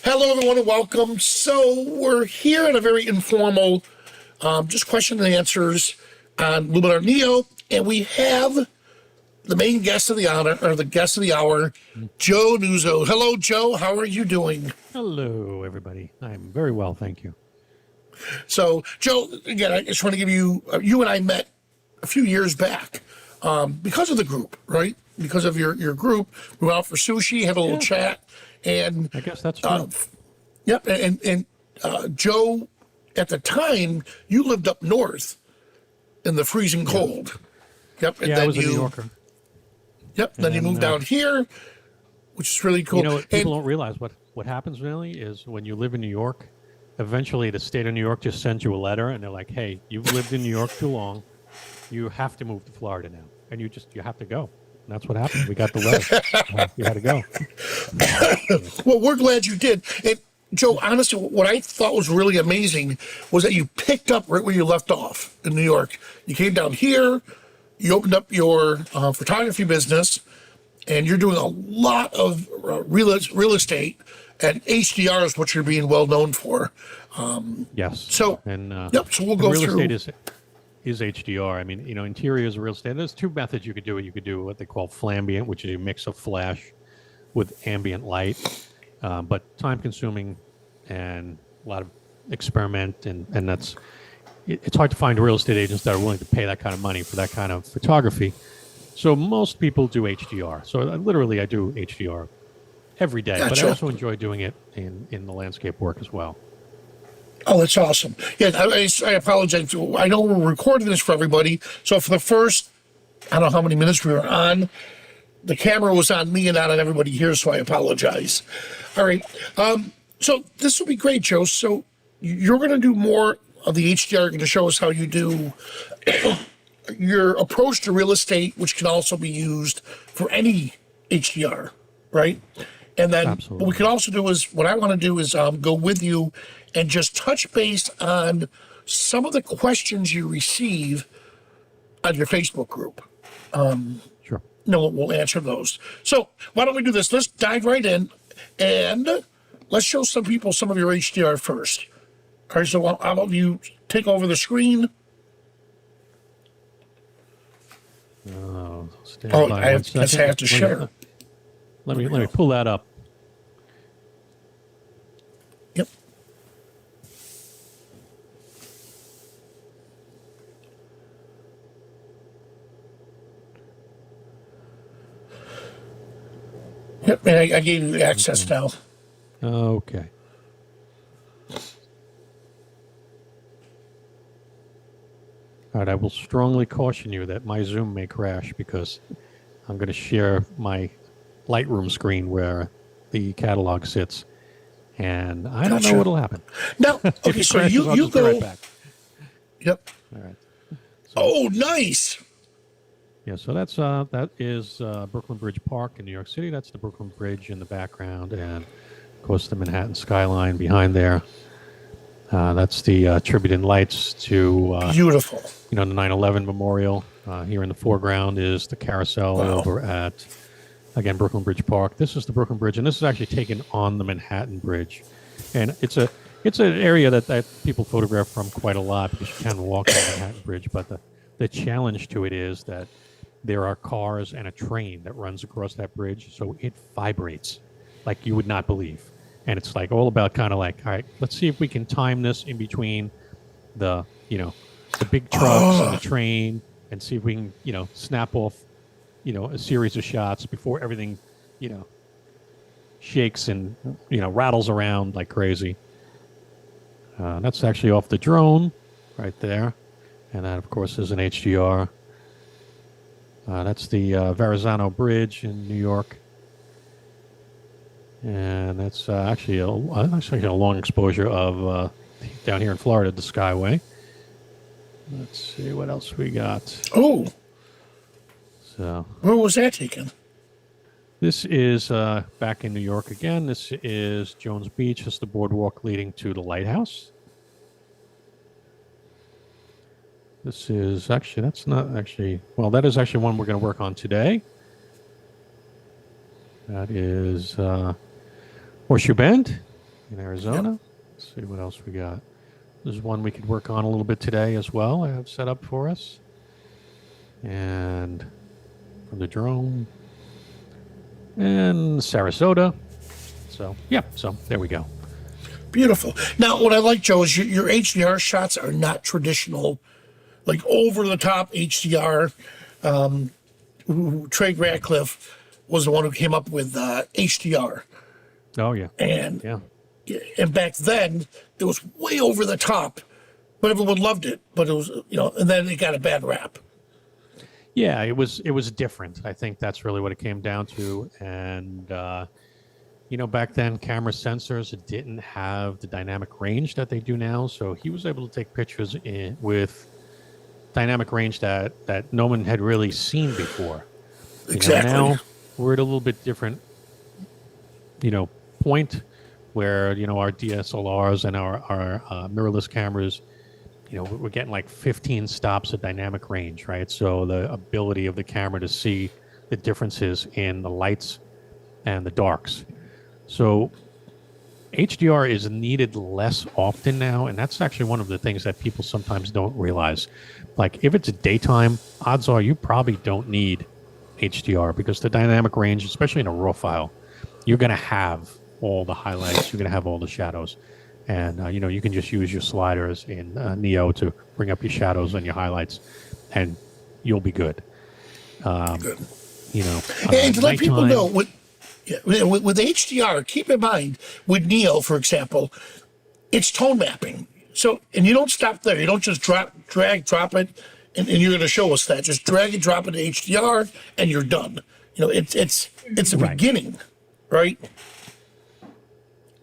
Hello, everyone, and welcome. So we're here at a very informal, just question and answers on LUMINAR NEO, and we have the main guest of the honor, or the guest of the hour, Joe Nuzzo. Hello, Joe. How are you doing? Hello, everybody. I'm very well, thank you. So, Joe, again, I just want to give you, you and I met a few years back because of the group, right? Because of your group. We went out for sushi, had a little chat, and I guess that's true. yep, and Joe, at the time, you lived up north in the freezing cold. Yep, and Yeah, then I was a New Yorker. Yep, then you moved down here, which is really cool. You know, what people don't realize what happens really is when you live in New York, eventually the state of New York just sends you a letter, and they're like, "Hey, you've lived in New York too long. You have to move to Florida now," and you have to go. And that's what happened. We got the letter. You had to go. Well, we're glad you did. And Joe, honestly, what I thought was really amazing was that you picked up right where you left off in New York. You came down here, you opened up your photography business, and you're doing a lot of real estate, and HDR is what you're being well known for. Yes. So, and yep, so we'll go real through. estate is HDR. I mean, you know, interiors of real estate. There's two methods you could do it. You could do what they call flambient, which is a mix of flash with ambient light, but time consuming and a lot of experiment, and that's it's hard to find real estate agents that are willing to pay that kind of money for that kind of photography. So most people do HDR. So literally I do HDR every day, but I also enjoy doing it in the landscape work as well. Oh, that's awesome. Yeah, I apologize. I know we're recording this for everybody. So for the first, I don't know how many minutes we were on, the camera was on me and not on everybody here, so I apologize. All right. So this will be great, Joe. So you're going to do more of the HDR. You're going to show us how you do your approach to real estate, which can also be used for any HDR, right? And then Absolutely. what we can also do is, what I want to do is go with you and just touch base on some of the questions you receive on your Facebook group. Sure. No, we'll answer those. So why don't we do this? Let's dive right in, and let's show some people some of your HDR first. All right, so I'll have you take over the screen. Oh, I have to share. Let me pull that up. Yep. Yep, and I gave you access now. Okay. All right, I will strongly caution you that my Zoom may crash because I'm going to share my Lightroom screen where the catalog sits, and I don't know what'll happen. No, okay, so you go. Right back. Yep. All right. Oh, nice. Yeah, so that is Brooklyn Bridge Park in New York City. That's the Brooklyn Bridge in the background, and of course the Manhattan skyline behind there. That's the tribute and lights to beautiful. You know, the 9/11 memorial. Here in the foreground is the carousel over at, again, Brooklyn Bridge Park. This is the Brooklyn Bridge, and this is actually taken on the Manhattan Bridge, and it's an area that people photograph from quite a lot because you can walk on the Manhattan Bridge. But the challenge to it is that there are cars and a train that runs across that bridge, so it vibrates like you would not believe. And it's like all about kind of like, all right, let's see if we can time this in between the big trucks and the train, and see if we can, snap off, a series of shots before everything, shakes and, rattles around like crazy. That's actually off the drone right there. And that, of course, is an HDR. That's the Verrazano Bridge in New York. And that's actually a long exposure of down here in Florida, the Skyway. Let's see what else we got. Oh. So where was that taken? This is back in New York again. This is Jones Beach. It's the boardwalk leading to the lighthouse. This is actually, that's not actually, well, that is actually one we're going to work on today. That is Horseshoe Bend. in Arizona. Let's see what else we got. There's one we could work on a little bit today as well. I have set up for us. And from the drone. And Sarasota. So, yeah, so there we go. Beautiful. Now, what I like, Joe, is your HDR shots are not traditional, like over-the-top HDR. Trey Ratcliffe was the one who came up with HDR. Oh, yeah. And Yeah. back then, it was way over the top, but everyone loved it. But it was, and then it got a bad rap. Yeah, it was different. I think that's really what it came down to. And, back then, camera sensors didn't have the dynamic range that they do now. So he was able to take pictures with dynamic range that no one had really seen before. Exactly. Now we're at a little bit different, point where, our DSLRs and our mirrorless cameras, we're getting like 15 stops of dynamic range, right? So the ability of the camera to see the differences in the lights and the darks. So HDR is needed less often now, and that's actually one of the things that people sometimes don't realize. Like if it's daytime, odds are you probably don't need HDR because the dynamic range, especially in a RAW file, you're going to have all the highlights, you're going to have all the shadows. And, you can just use your sliders in Neo to bring up your shadows and your highlights, and you'll be good. Good. And to let people know, with HDR, keep in mind, with Neo, for example, it's tone mapping. So, and you don't stop there. You don't just drag, drop it, and you're going to show us that. Just drag and drop it to HDR, and you're done. It's a beginning, right?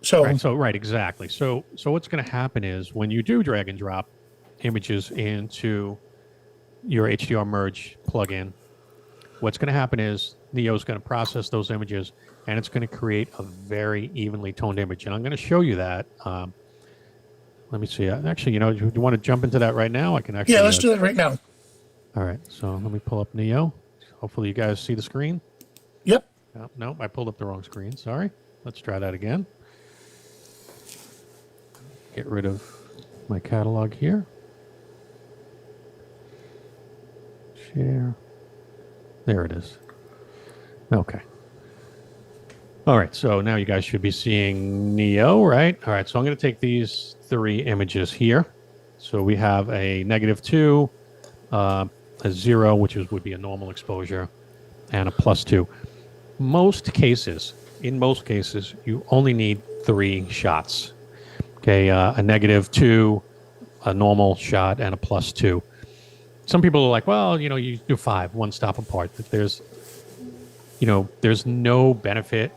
So exactly. So what's going to happen is when you do drag and drop images into your HDR merge plugin, what's going to happen is Neo is going to process those images, and it's going to create a very evenly toned image. And I'm going to show you that. Let me see. Actually, do you want to jump into that right now? I can actually. Yeah, let's do that right now. All right. So let me pull up Neo. Hopefully you guys see the screen. Yep. No, I pulled up the wrong screen. Sorry. Let's try that again. Get rid of my catalog here. Share. There it is. Okay. All right. So now you guys should be seeing Neo, right? All right. So I'm going to take these 3 images here. So we have a -2, a 0, which would be a normal exposure, and a +2. In most cases, you only need 3 shots. Okay, a -2, a normal shot, and a +2. Some people are like, well, you do 5, one stop apart. But there's no benefit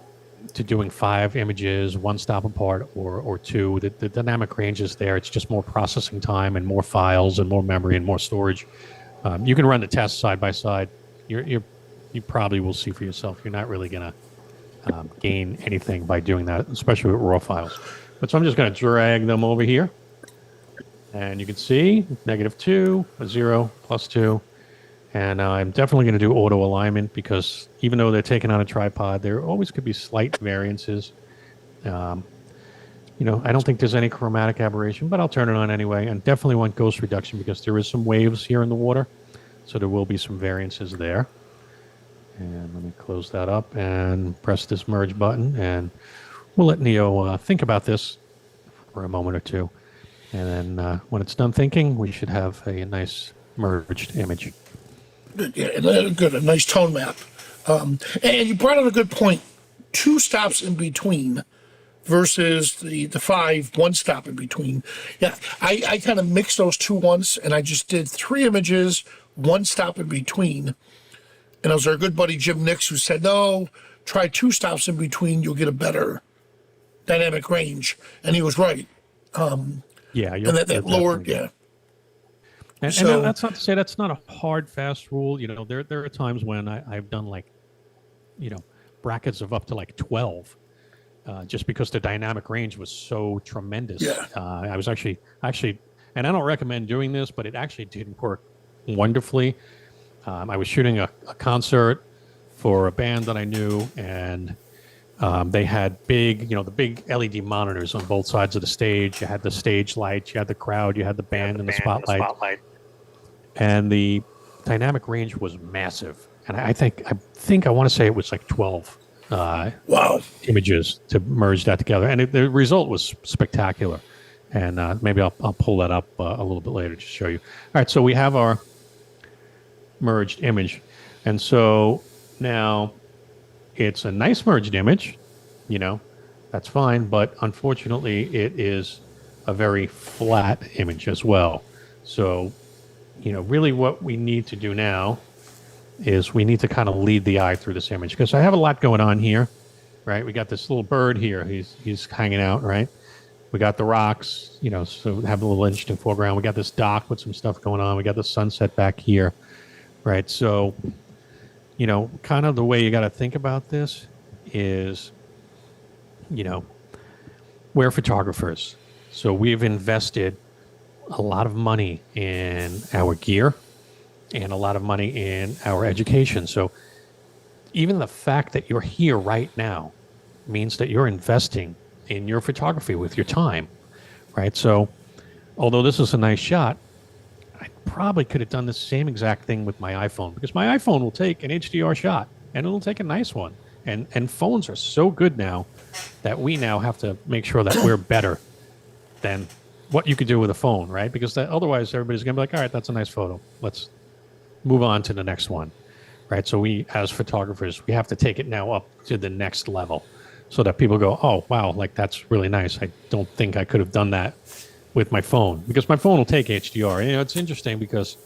to doing 5 images, one stop apart, or 2. The dynamic range is there. It's just more processing time and more files and more memory and more storage. You can run the tests side by side. You probably will see for yourself. You're not really going to gain anything by doing that, especially with RAW files. But so I'm just going to drag them over here. And you can see -2, a 0, +2. And I'm definitely going to do auto alignment because even though they're taken on a tripod, there always could be slight variances. I don't think there's any chromatic aberration, but I'll turn it on anyway. And definitely want ghost reduction because there is some waves here in the water. So there will be some variances there. And let me close that up and press this merge button. And we'll let Neo think about this for a moment or two. And then when it's done thinking, we should have a nice merged image. Yeah, good. A nice tone map. And you brought up a good point. 2 stops in between versus the 5, 1 stop in between. Yeah, I kind of mixed those 2 once, and I just did 3 images, 1 stop in between. And it was our good buddy Jim Nix who said, no, try 2 stops in between. You'll get a better dynamic range. And he was right. Yeah, and that lowered, yeah. And that's not to say that's not a hard, fast rule. There are times when I've done brackets of up to 12, just because the dynamic range was so tremendous. Yeah. I was actually, and I don't recommend doing this, but it actually did work wonderfully. I was shooting a concert for a band that I knew, and They had big, the big LED monitors on both sides of the stage. You had the stage lights, you had the crowd, you had the band and the spotlight, and the dynamic range was massive. And I think I want to say it was like 12 Wow. images to merge that together, and the result was spectacular. And maybe I'll pull that up a little bit later to show you. All right, so we have our merged image, and so now it's a nice merged image, that's fine, but unfortunately it is a very flat image as well. So, really what we need to do now is we need to kind of lead the eye through this image, because I have a lot going on here, right? We got this little bird here. He's hanging out, right? We got the rocks, so we have a little interesting foreground. We got this dock with some stuff going on. We got the sunset back here, right? So, kind of the way you got to think about this is, we're photographers. So we've invested a lot of money in our gear and a lot of money in our education. So even the fact that you're here right now means that you're investing in your photography with your time, right? So although this is a nice shot, I probably could have done the same exact thing with my iPhone, because my iPhone will take an HDR shot and it'll take a nice one. And phones are so good now that we now have to make sure that we're better than what you could do with a phone, right? Because otherwise everybody's going to be like, all right, that's a nice photo. Let's move on to the next one, right? So we, as photographers, we have to take it now up to the next level so that people go, oh, wow, like that's really nice. I don't think I could have done that with my phone, because my phone will take HDR. It's interesting because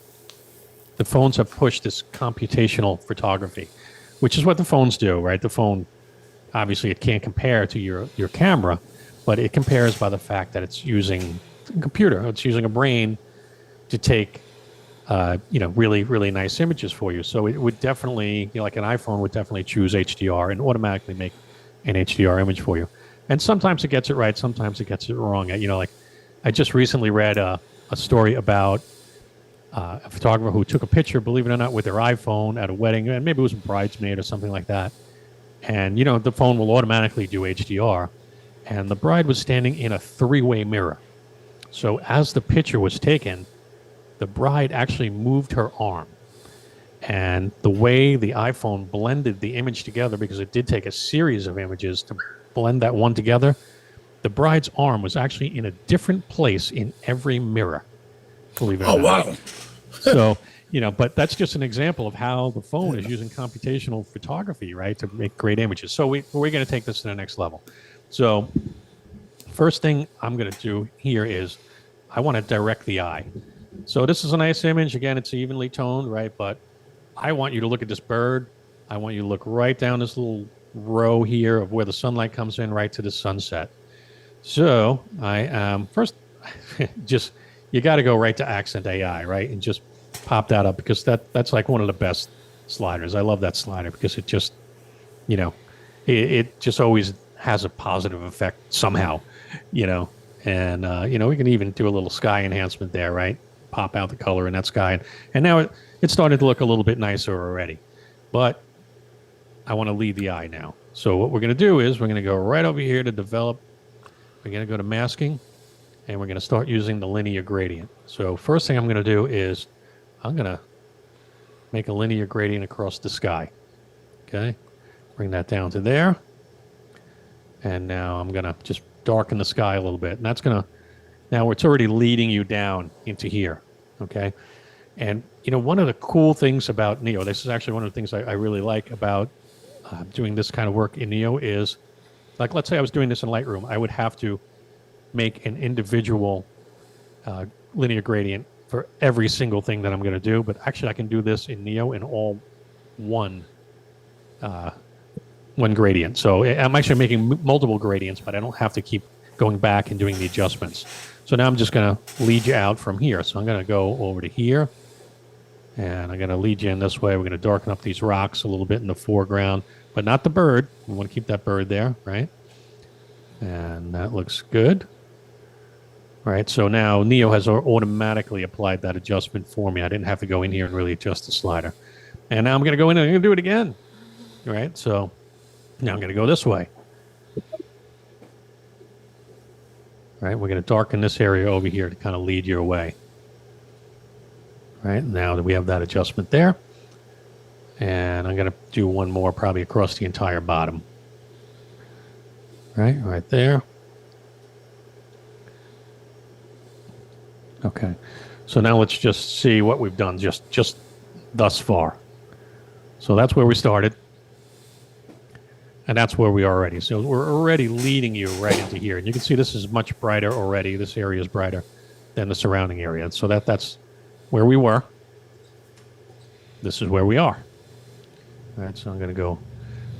the phones have pushed this computational photography, which is what the phones do, right? The phone, obviously, it can't compare to your camera, but it compares by the fact that it's using a computer. It's using a brain to take, really, really nice images for you. So it would definitely, like an iPhone would definitely choose HDR and automatically make an HDR image for you. And sometimes it gets it right, sometimes it gets it wrong. Like I just recently read a story about a photographer who took a picture, believe it or not, with their iPhone at a wedding, and maybe it was a bridesmaid or something like that. And, the phone will automatically do HDR. And the bride was standing in a three-way mirror. So as the picture was taken, the bride actually moved her arm. And the way the iPhone blended the image together, because it did take a series of images to blend that one together, the bride's arm was actually in a different place in every mirror, believe it or not. Oh, wow. So, but that's just an example of how the phone is using computational photography, right, to make great images. So we're going to take this to the next level. So first thing I'm going to do here is I want to direct the eye. So this is a nice image. Again, it's evenly toned, right? But I want you to look at this bird. I want you to look right down this little row here of where the sunlight comes in right to the sunset. So I am first just, you got to go right to Accent AI, right? And just pop that up, because that's like one of the best sliders. I love that slider because it just, it just always has a positive effect somehow, and, we can even do a little sky enhancement there, right? Pop out the color in that sky. And now it started to look a little bit nicer already, but I want to lead the eye now. So what we're going to do is we're going to go right over here to develop. We're going to go to masking, and we're going to start using the linear gradient. So first thing I'm going to do is I'm going to make a linear gradient across the sky. Okay. Bring that down to there. And now I'm going to just darken the sky a little bit. And that's going to, now it's already leading you down into here. Okay. And, one of the cool things about Neo, this is actually one of the things I really like about doing this kind of work in Neo is, like, let's say I was doing this in Lightroom, I would have to make an individual linear gradient for every single thing that I'm going to do. But actually I can do this in Neo in all one gradient. So I'm actually making multiple gradients, but I don't have to keep going back and doing the adjustments. So now I'm just going to lead you out from here. So I'm going to go over to here, and I'm going to lead you in this way. We're going to darken up these rocks a little bit in the foreground, but not the bird. We want to keep that bird there, right? And that looks good. All right, so now Neo has automatically applied that adjustment for me. I didn't have to go in here and really adjust the slider. And now I'm going to go in and I'm going to do it again. All right, so now I'm going to go this way. right? We're going to darken this area over here to kind of lead you away. Right, now that we have that adjustment there. And I'm going to do one more probably across the entire bottom. Right there. Okay, so now let's just see what we've done just thus far. So that's where we started. And that's where we are already. So we're already leading you right into here. And you can see this is much brighter already. This area is brighter than the surrounding area. So that's where we were. This is where we are. All right, so I'm going to go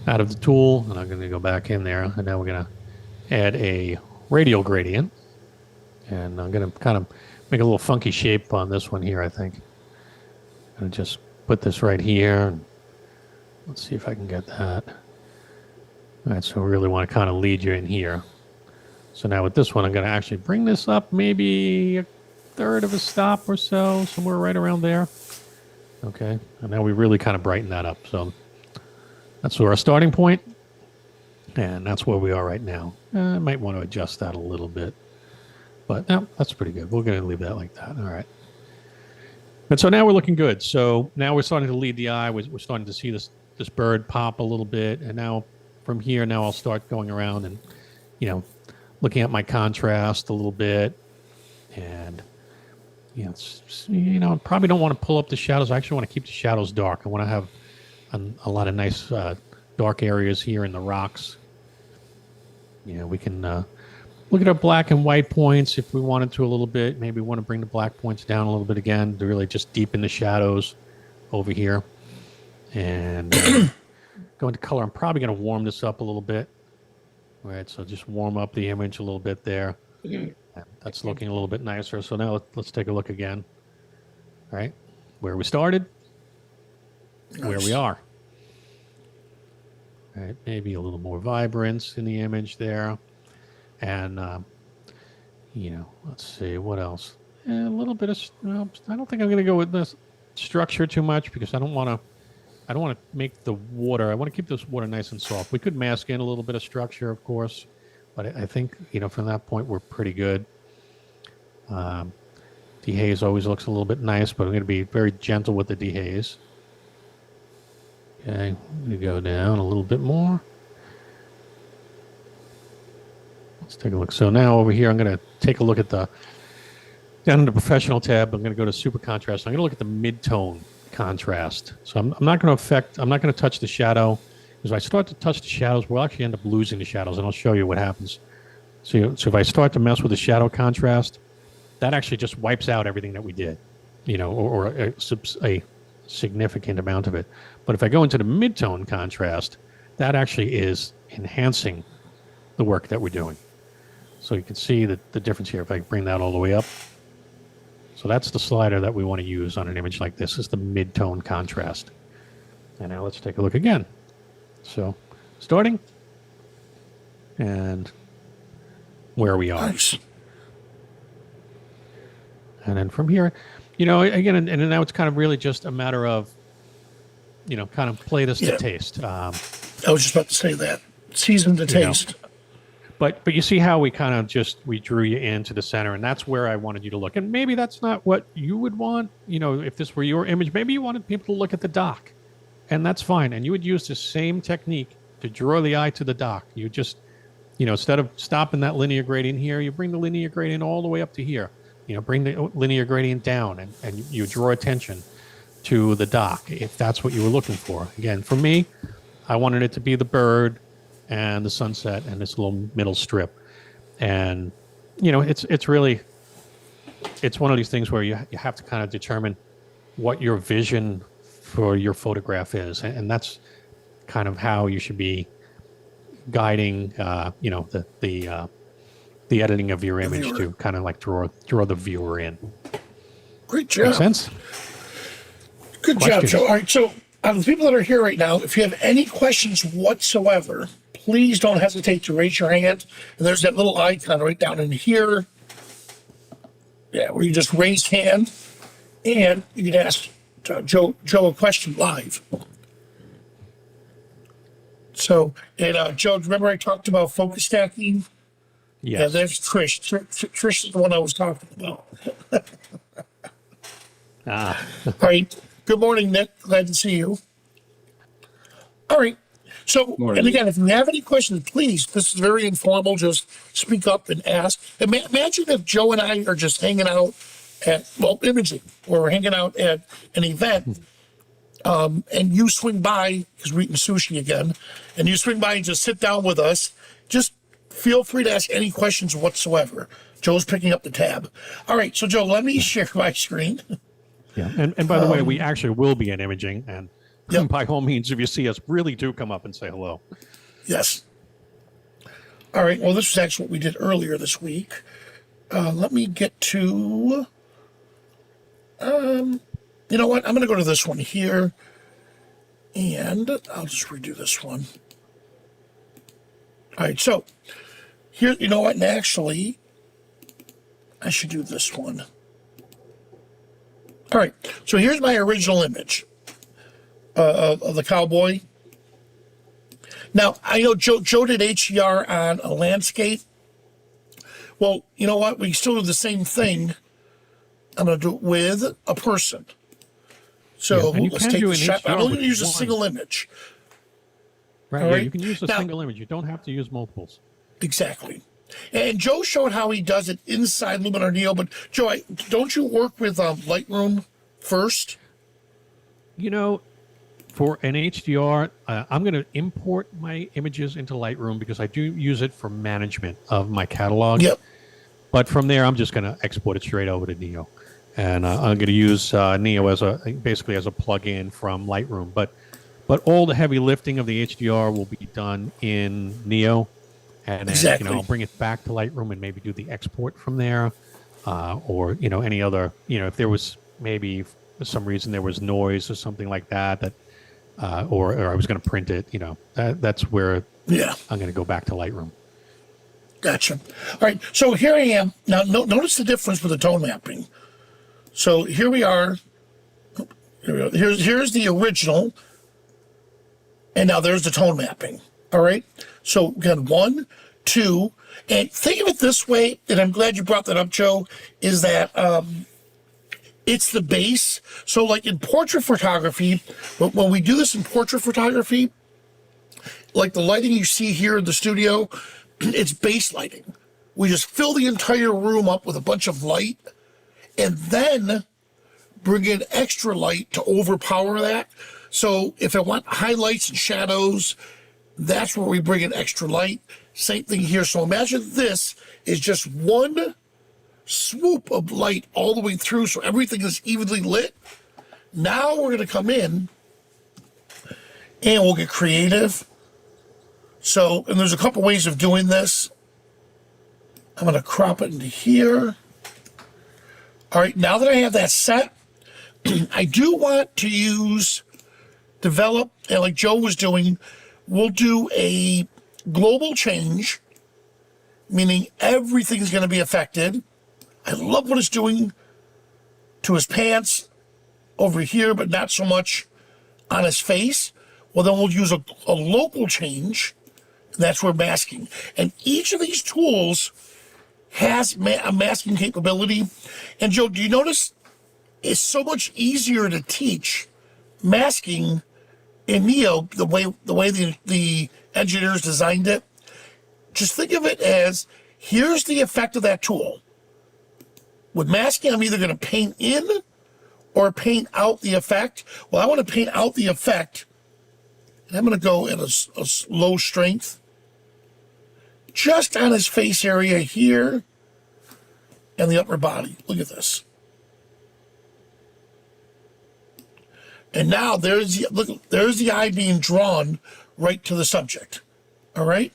out of the tool, and I'm going to go back in there. And now we're going to add a radial gradient. And I'm going to kind of make a little funky shape on this one here, I think. I'm going to just put this right here. And let's see if I can get that. All right, so we really want to kind of lead you in here. So now with this one, I'm going to actually bring this up maybe a third of a stop or so, somewhere right around there. Okay, and now we really kind of brighten that up. So that's our starting point, and that's where we are right now. I might want to adjust that a little bit, but no, that's pretty good. We're going to leave that like that. All right. And so now we're looking good. So now we're starting to lead the eye. We're starting to see this bird pop a little bit, and now from here, now I'll start going around and, looking at my contrast a little bit. And, probably don't want to pull up the shadows. I actually want to keep the shadows dark. I want to have a lot of nice dark areas here in the rocks. We can look at our black and white points if we wanted to a little bit. Maybe we want to bring the black points down a little bit again to really just deepen the shadows over here. And... go into color. I'm probably going to warm this up a little bit. All right, so just warm up the image a little bit there. That's looking a little bit nicer. So now let's take a look again. All right, where we started, where we are. All right, maybe a little more vibrance in the image there. And, let's see, what else? A little bit of, I don't think I'm going to go with this structure too much because I don't want to make the water, I want to keep this water nice and soft. We could mask in a little bit of structure, of course, but I think, from that point, we're pretty good. Dehaze always looks a little bit nice, but I'm going to be very gentle with the dehaze. Okay, I'm going to go down a little bit more. Let's take a look. So now over here, I'm going to take a look at down in the professional tab, I'm going to go to super contrast. I'm going to look at the mid-tone contrast. So I'm not going to touch the shadow, because if I start to touch the shadows, we'll actually end up losing the shadows, and I'll show you what happens. So if I start to mess with the shadow contrast, that actually just wipes out everything that we did, or a significant amount of it. But if I go into the mid-tone contrast, that actually is enhancing the work that we're doing. So you can see the difference here if I bring that all the way up. So that's the slider that we want to use on an image like this, is the mid-tone contrast. And now let's take a look again. So starting and where we are. Nice. And then from here, again, and now it's kind of really just a matter of, kind of play this to taste. I was just about to say that. Season to taste. But you see how we kind of we drew you into the center, and that's where I wanted you to look. And maybe that's not what you would want. If this were your image, maybe you wanted people to look at the dock, and that's fine. And you would use the same technique to draw the eye to the dock. You just, instead of stopping that linear gradient here, you bring the linear gradient all the way up to here. Bring the linear gradient down, and you draw attention to the dock if that's what you were looking for. Again, for me, I wanted it to be the bird and the sunset and this little middle strip. And, it's really, it's one of these things where you have to kind of determine what your vision for your photograph is. And that's kind of how you should be guiding, the editing of your image to kind of like draw the viewer in. Great job. Make sense? Good job, Joe. All right, so the people that are here right now, if you have any questions whatsoever, please don't hesitate to raise your hand. And there's that little icon right down in here. Yeah, where you just raise hand, and you can ask Joe a question live. So, and Joe, remember I talked about focus stacking Yeah, Yes. there's Trish. Trish is the one I was talking about. Ah, All right. Good morning, Nick. Glad to see you. All right. So, Morning. and again, if you have any questions, please, this is very informal. Just speak up and ask. Imagine if Joe and I are just hanging out at, well, imaging, or we're hanging out at an event, and you swing by, because we're eating sushi again, and you swing by and just sit down with us. Just feel free to ask any questions whatsoever. Joe's picking up the tab. All right. So, Joe, let me share my screen. yeah. And by the way, we actually will be in imaging. And Yep. by all means, if you see us, really do come up and say hello. Yes. All right. Well, this was actually what we did earlier this week. Let me get to. You know what? I'm going to go to this one here, and I'll just redo this one. All right. So here, you know what? And actually, I should do this one. All right. So here's my original image of the cowboy. Now, I know Joe did HDR on a landscape. Well, you know what? We still do the same thing. I'm going to do it with a person. So Yeah, and you let's can take do the an shot. I'm HDR only with going to use a one. single image. Right. All Yeah, right. you can use a Now- single image. You don't have to use multiples. Exactly. And Joe showed how he does it inside LUMINAR NEO. But Joe, don't you work with Lightroom first? You know, for an HDR, I'm going to import my images into Lightroom because I do use it for management of my catalog. Yep. But from there, I'm just going to export it straight over to Neo, and I'm going to use Neo as basically as a plug-in from Lightroom. But all the heavy lifting of the HDR will be done in Neo, and then Exactly. I'll bring it back to Lightroom and maybe do the export from there, or any other if there was maybe for some reason there was noise or something like that or I was going to print it. That's where Yeah. I'm going to go back to Lightroom. Gotcha. All right. So here I am. Now, notice the difference with the tone mapping. So here we are. Here we go. Here's the original. And now there's the tone mapping. All right. So again, 1, 2, and think of it this way, and I'm glad you brought that up, Joe, is that it's the base. So like in portrait photography, when we do this in portrait photography, like the lighting you see here in the studio, it's base lighting. We just fill the entire room up with a bunch of light and then bring in extra light to overpower that. So if I want highlights and shadows, that's where we bring in extra light. Same thing here. So imagine this is just one swoop of light all the way through, so everything is evenly lit. Now we're going to come in and we'll get creative. So, and there's a couple ways of doing this. I'm going to crop it into here. All right, now that I have that set, I do want to develop, and like Joe was doing, we'll do a global change, meaning everything's going to be affected. I love what it's doing to his pants over here, but not so much on his face. Well, then we'll use a local change. That's where masking. And each of these tools has a masking capability. And Joe, do you notice it's so much easier to teach masking in Neo the way the engineers designed it? Just think of it as, here's the effect of that tool. With masking, I'm either going to paint in or paint out the effect. Well, I want to paint out the effect, and I'm going to go at a low strength, just on his face area here and the upper body. Look at this. And now there's the eye being drawn right to the subject. All right?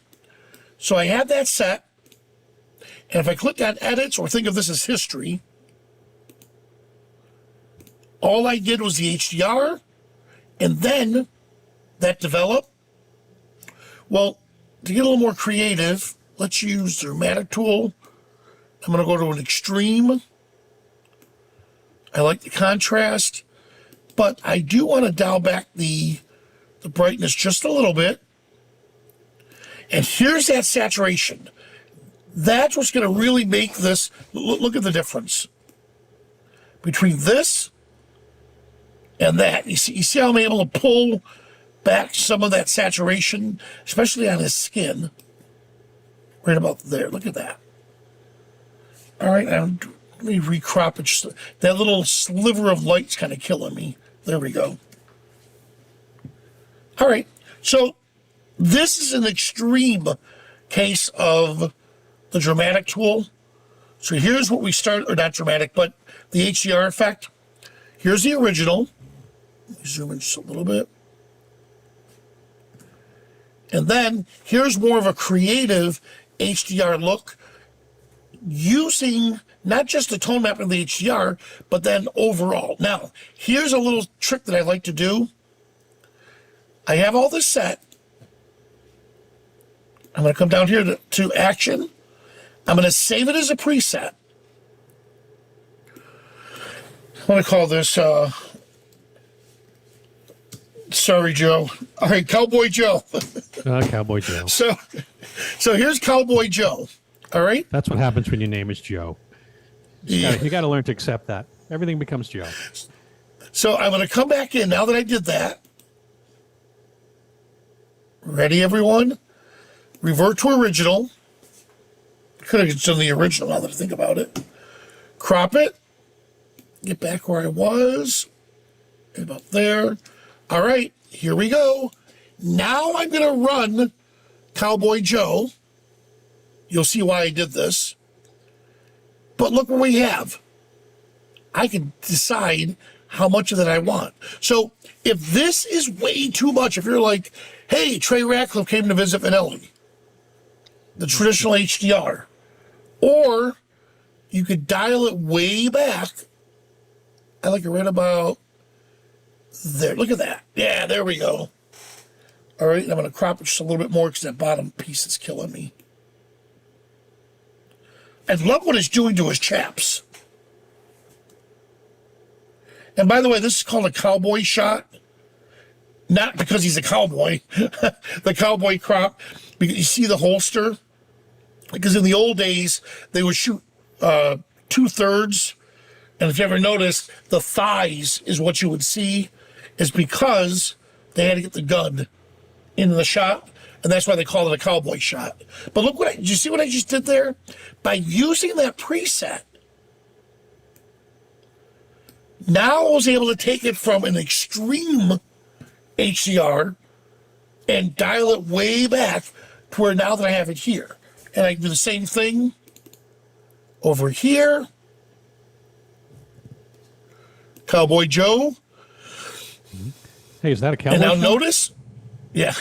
So I have that set. And if I click on edits, or think of this as history, all I did was the HDR, and then that developed. Well, to get a little more creative, let's use the dramatic tool. I'm going to go to an extreme. I like the contrast, but I do want to dial back the brightness just a little bit. And here's that saturation. That's what's going to really make this. Look at the difference between this and that. You see how I'm able to pull back some of that saturation, especially on his skin. Right about there. Look at that. All right, now let me recrop it. Just, that little sliver of light's kind of killing me. There we go. All right, so this is an extreme case of the dramatic tool. So here's what we start, or not dramatic, but the HDR effect. Here's the original. Let me zoom in just a little bit. And then here's more of a creative HDR look using not just the tone map of the HDR, but then overall. Now, here's a little trick that I like to do. I have all this set. I'm going to come down here to action. I'm going to save it as a preset. I'm going to call this, sorry, Joe. All right, Cowboy Joe. Cowboy Joe. So here's Cowboy Joe. All right? That's what happens when your name is Joe. You got to learn to accept that. Everything becomes Joe. So I'm going to come back in now that I did that. Ready, everyone? Revert to original. Could have just done the original now that I think about it. Crop it. Get back where I was. About there. All right, here we go. Now I'm going to run Cowboy Joe. You'll see why I did this. But look what we have. I can decide how much of that I want. So if this is way too much, if you're like, hey, Trey Ratcliffe came to visit Vanelli, the traditional HDR, or you could dial it way back. I like it right about there. Look at that. Yeah, there we go. All right, I'm going to crop it just a little bit more because that bottom piece is killing me. I love what it's doing to his chaps. And by the way, this is called a cowboy shot. Not because he's a cowboy. The cowboy crop. Because you see the holster? Because in the old days, they would shoot 2/3. And if you ever noticed, the thighs is what you would see. Is because they had to get the gun into the shot. And that's why they call it a cowboy shot. But look did you see what I just did there? By using that preset, now I was able to take it from an extreme HDR and dial it way back to where now that I have it here. And I can do the same thing over here. Cowboy Joe. Hey, is that a cowboy? And now shot? notice, yeah.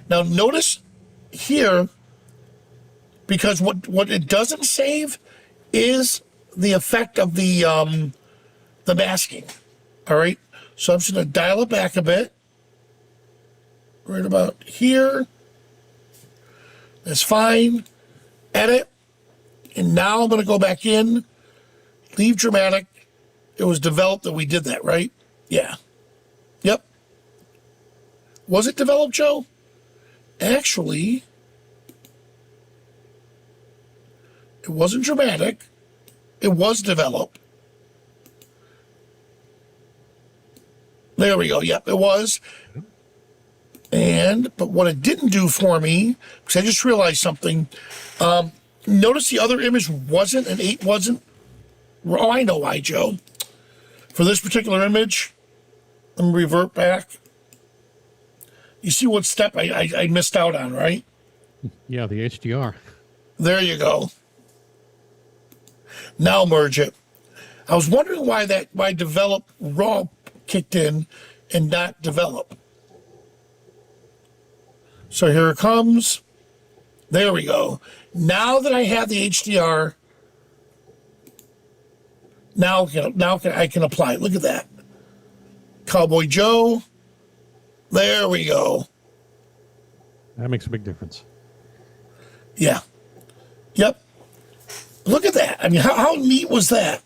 Now notice here, because what it doesn't save is the effect of the masking. All right, so I'm just gonna dial it back a bit, right about here. That's fine. Edit, and now I'm gonna go back in, leave dramatic. It was developed that we did that, right? Yeah. Yep. Was it developed, Joe? Actually, it wasn't dramatic. It was developed. There we go. Yep, it was. But what it didn't do for me, because I just realized something. Notice the other image wasn't, and 8 wasn't. Oh, I know why, Joe. For this particular image, let me revert back. You see what step I missed out on, right? Yeah, the HDR. There you go. Now merge it. I was wondering why develop raw kicked in and not develop. So here it comes. There we go. Now that I have the HDR, now I can apply it. Look at that. Cowboy Joe. There we go. That makes a big difference. Yeah. Yep. Look at that. I mean, how neat was that?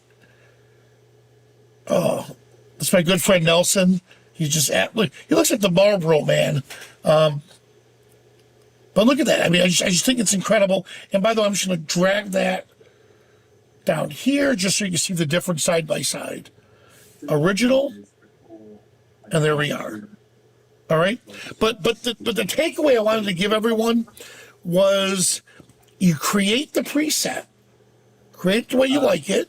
Oh, that's my good friend Nelson. He's just look. He looks like the Marlboro Man. But But look at that. I mean, I just think it's incredible. And by the way, I'm just going to drag that down here just so you can see the difference side by side. Original, and there we are. All right. But the takeaway I wanted to give everyone was you create the preset, create it the way you like it,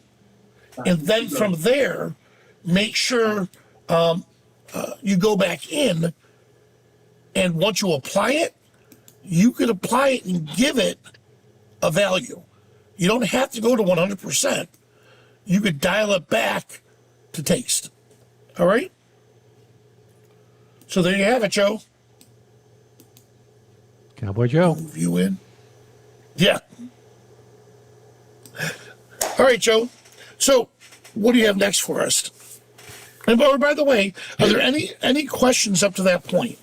and then from there, make sure you go back in, and once you apply it, you can apply it and give it a value. You don't have to go to 100%. You could dial it back to taste. All right? So there you have it, Joe. Cowboy Joe. Move you in. Yeah. All right, Joe. So what do you have next for us? And by the way, are there any questions up to that point?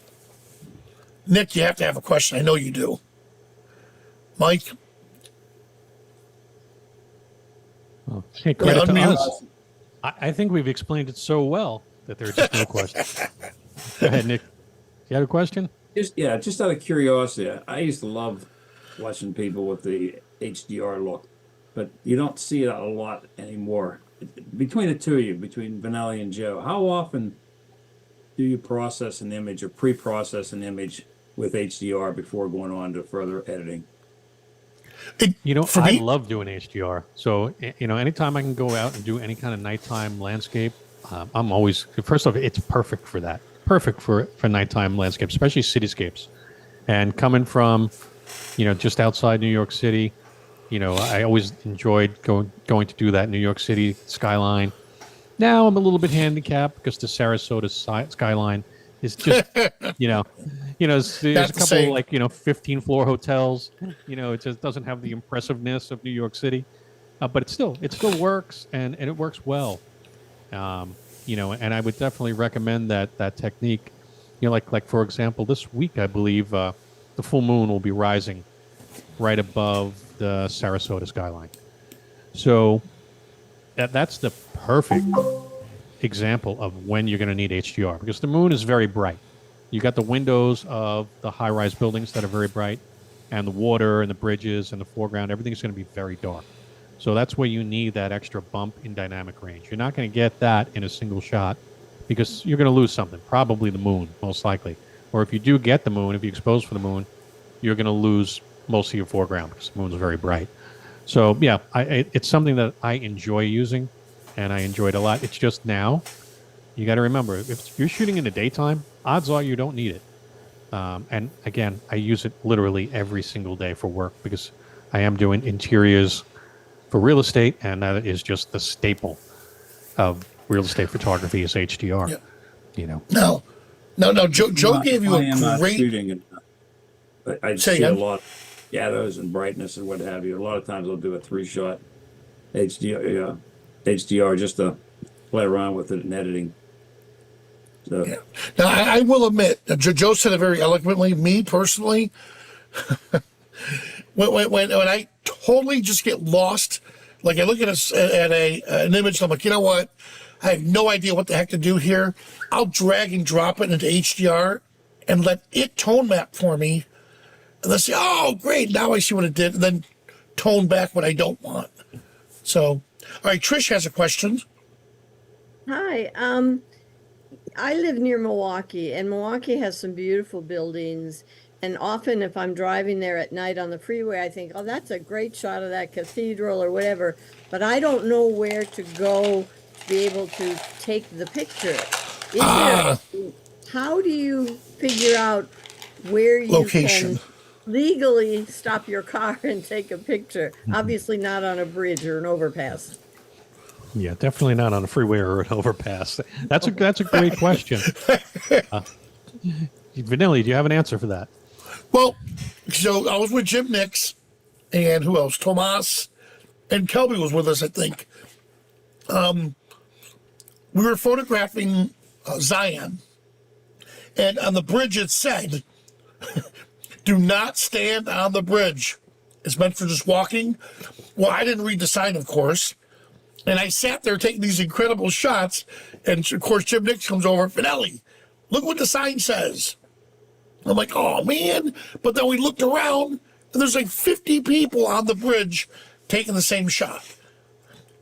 Nick, you have to have a question. I know you do. Mike? Oh, hey, credit to unmute. us. I think we've explained it so well that there are just no questions. Go ahead, Nick. You had a question? Just out of curiosity, I used to love watching people with the HDR look, but you don't see it a lot anymore. Between the two of you, between Benelli and Joe, how often do you process an image or pre-process an image with HDR before going on to further editing? I love doing HDR. So, anytime I can go out and do any kind of nighttime landscape, I'm always, first off, it's perfect for that. Perfect for nighttime landscapes, especially cityscapes. And coming from, just outside New York City, I always enjoyed going to do that New York City skyline. Now I'm a little bit handicapped because the Sarasota skyline is just, there's a couple 15-floor hotels. It just doesn't have the impressiveness of New York City, but it still works and it works well. And I would definitely recommend that technique. Like for example, this week I believe the full moon will be rising right above the Sarasota skyline. So that's the perfect example of when you're going to need HDR, because the moon is very bright. You got the windows of the high-rise buildings that are very bright, and the water and the bridges and the foreground, everything's going to be very dark. So that's where you need that extra bump in dynamic range. You're not going to get that in a single shot because you're going to lose something, probably the moon, most likely. Or if you do get the moon, if you expose for the moon, you're going to lose most of your foreground because the moon's very bright. So, yeah, it's something that I enjoy using, and I enjoy it a lot. It's just now, you got to remember, if you're shooting in the daytime, odds are you don't need it. And, again, I use it literally every single day for work because I am doing interiors for real estate, and that is just the staple of real estate photography is HDR. Yeah. No. Joe gave you a great shooting. I Say see a again? lot of shadows and brightness and what have you. A lot of times I'll do a 3-shot HDR just to play around with it in editing. So. Yeah. Now, I will admit, Joe said it very eloquently. Me personally, when I totally just get lost, like I look at an image, I'm like, you know what? I have no idea what the heck to do here. I'll drag and drop it into HDR and let it tone map for me. And then say, oh, great, now I see what it did. And then tone back what I don't want. So, all right, Trish has a question. Hi. I live near Milwaukee, and Milwaukee has some beautiful buildings. And often if I'm driving there at night on the freeway, I think, oh, that's a great shot of that cathedral or whatever. But I don't know where to go to be able to take the picture. How do you figure out where you Location. can legally stop your car and take a picture? Obviously not on a bridge or an overpass. Yeah, definitely not on a freeway or an overpass. That's a great question. Vanilli, do you have an answer for that? Well, so I was with Jim Nix and who else? Tomas and Kelby was with us, I think. We were photographing Zion, and on the bridge it said, do not stand on the bridge. It's meant for just walking. Well, I didn't read the sign, of course. And I sat there taking these incredible shots. And, of course, Jim Nix comes over. Finelli, look what the sign says. I'm like, oh man. But then we looked around and there's like 50 people on the bridge taking the same shot.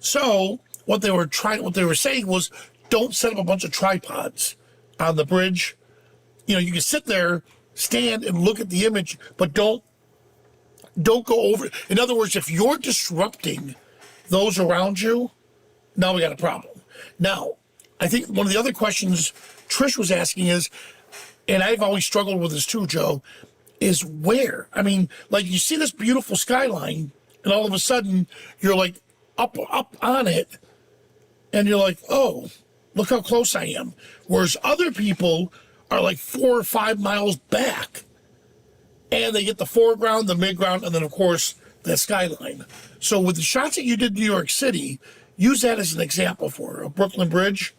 So what they were saying was, don't set up a bunch of tripods on the bridge. You know, you can sit there, stand and look at the image, but don't go over. In other words, if you're disrupting those around you, now we got a problem. Now, I think one of the other questions Trish was asking is, and I've always struggled with this too, Joe, is where? I mean, like you see this beautiful skyline and all of a sudden you're like up on it and you're like, oh, look how close I am. Whereas other people are like 4 or 5 miles back and they get the foreground, the midground, and then of course the skyline. So with the shots that you did in New York City, use that as an example for a Brooklyn Bridge.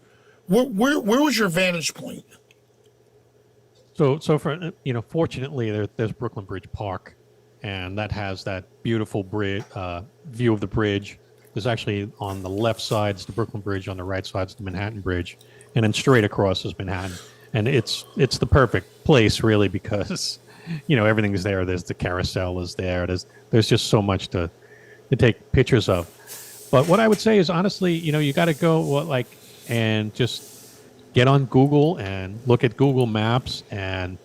Where was your vantage point? So for fortunately, there's Brooklyn Bridge Park, and that has that beautiful bridge view of the bridge. There's actually on the left side is the Brooklyn Bridge, on the right side is the Manhattan Bridge, and then straight across is Manhattan. And it's the perfect place really because everything is there. There's the carousel is there. There's just so much to take pictures of. But what I would say is honestly, you got to go and just get on Google and look at Google Maps and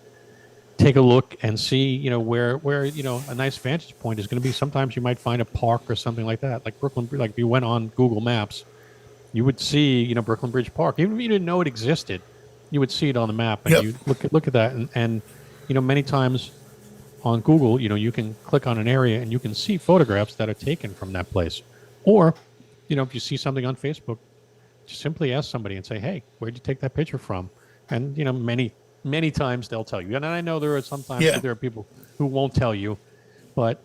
take a look and see, where a nice vantage point is going to be. Sometimes you might find a park or something like that, like Brooklyn. Like if you went on Google Maps, you would see, Brooklyn Bridge Park. Even if you didn't know it existed, you would see it on the map, and you look at that, and many times on Google, you can click on an area and you can see photographs that are taken from that place, or if you see something on Facebook, just simply ask somebody and say, hey, where'd you take that picture from? And, many times they'll tell you. And I know there are sometimes there are people who won't tell you, but,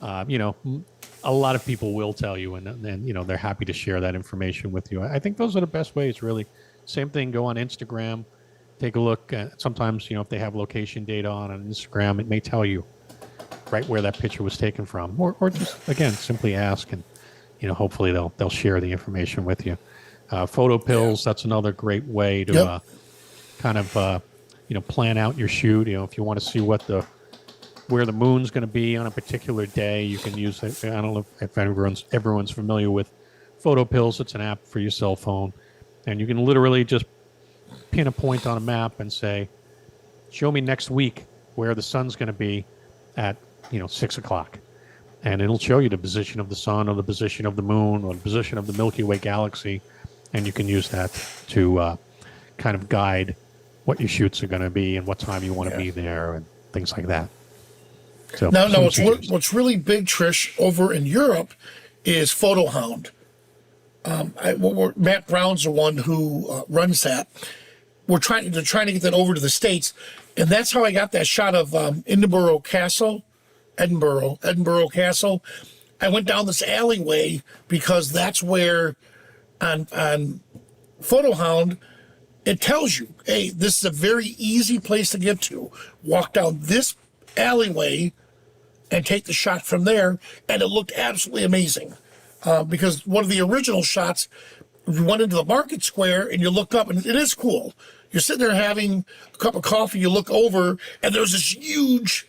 a lot of people will tell you, and they're happy to share that information with you. I think those are the best ways, really. Same thing, go on Instagram, take a look. Sometimes, if they have location data on Instagram, it may tell you right where that picture was taken from. Or just, again, simply ask, and, hopefully they'll share the information with you. Photo pills, that's another great way to kind of plan out your shoot. If you want to see where the moon's going to be on a particular day, you can use it. I don't know if everyone's familiar with Photo Pills. It's an app for your cell phone, and you can literally just pin a point on a map and say, show me next week where the sun's going to be at 6 o'clock. And it'll show you the position of the sun or the position of the moon or the position of the Milky Way galaxy. And you can use that to kind of guide what your shoots are going to be and what time you want to be there and things like that. So now what's really big, Trish, over in Europe is PhotoHound. Matt Brown's the one who runs that. They're trying to get that over to the States. And that's how I got that shot of Edinburgh Castle. I went down this alleyway because that's where on PhotoHound, it tells you, hey, this is a very easy place to get to. Walk down this alleyway and take the shot from there. And it looked absolutely amazing. Because one of the original shots, you went into the market square and you look up, and it is cool. You're sitting there having a cup of coffee, you look over, and there's this huge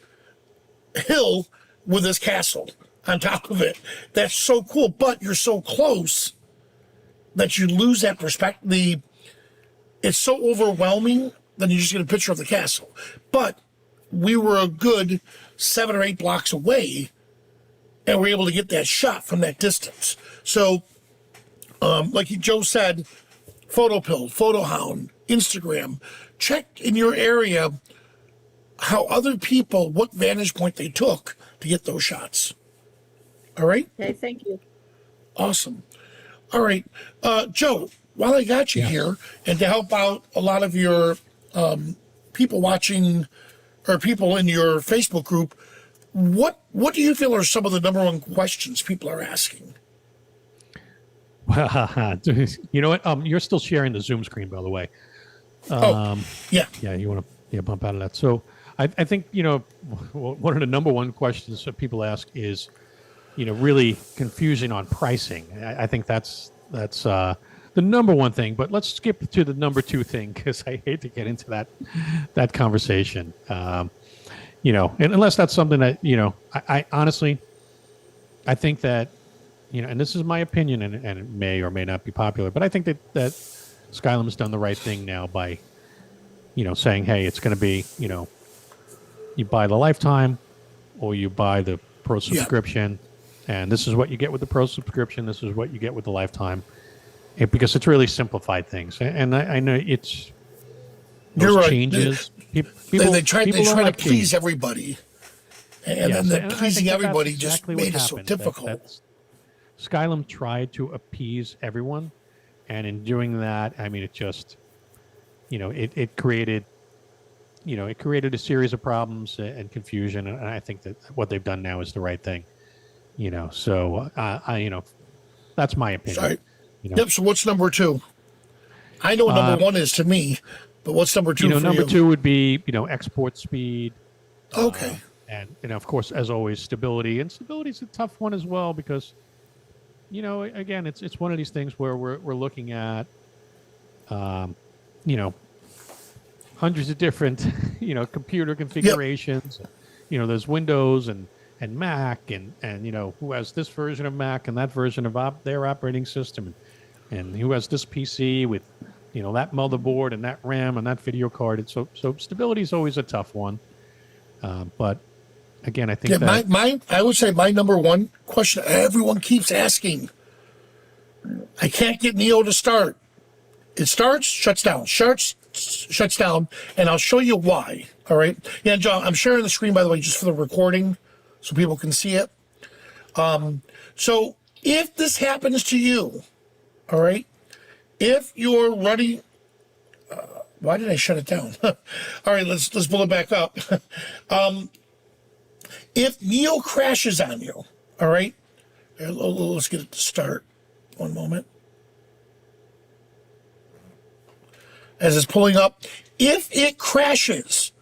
hill with this castle on top of it. That's so cool, but you're so close that you lose that perspective. It's so overwhelming, then you just get a picture of the castle. But we were a good 7 or 8 blocks away, and we're able to get that shot from that distance. So, like Joe said, PhotoPill, PhotoHound, Instagram, check in your area how other people, what vantage point they took to get those shots. All right? Okay, thank you. Awesome. All right. Joe, while I got you here, and to help out a lot of your people watching or people in your Facebook group, what do you feel are some of the number one questions people are asking? You know what? You're still sharing the Zoom screen, by the way. Yeah. Yeah, you want to bump out of that. So I think, one of the number one questions that people ask is, really confusion on pricing. I think that's the the number one thing, but let's skip to the number two thing because I hate to get into that conversation. You know, and unless that's something that, you know, I honestly, I think that, you know, and this is my opinion, and it may or may not be popular, but I think that Skylum has done the right thing now by, you know, saying, hey, it's going to be, you know, you buy the lifetime or you buy the pro subscription, and this is what you get with the pro subscription. This is what you get with the lifetime, because it's really simplified things. And I know it's those You're right. changes. They try to like please change. everybody, and then and I pleasing think everybody that's just exactly made what it so happened. difficult. Skylum tried to appease everyone, and in doing that, I mean, it just, you know, it created, you know, it created a series of problems and confusion. And I think that what they've done now is the right thing, you know. So you know, that's my opinion. Sorry. You know? Yep. So what's number two? I know what number one is to me, but what's number two? You know, for number you? two would be, you know, export speed. Okay. And of course, as always, stability. And stability is a tough one as well because, you know, again, it's one of these things where we're looking at, you know, hundreds of different, you know, computer configurations. Yep. You know, there's Windows and Mac and you know, who has this version of Mac and that version of their operating system, and who has this PC with, you know, that motherboard and that RAM and that video card. And so stability is always a tough one. But again, I think that I would say my number one question everyone keeps asking. I can't get Neo to start. It starts, shuts down, shuts down, and I'll show you why. All right. Yeah, John, I'm sharing the screen, by the way, just for the recording so people can see it. So if this happens to you, all right, if you're running, why did I shut it down? All right, let's pull it back up. If Neo crashes on you, all right, let's get it to start. One moment. As it's pulling up, if it crashes,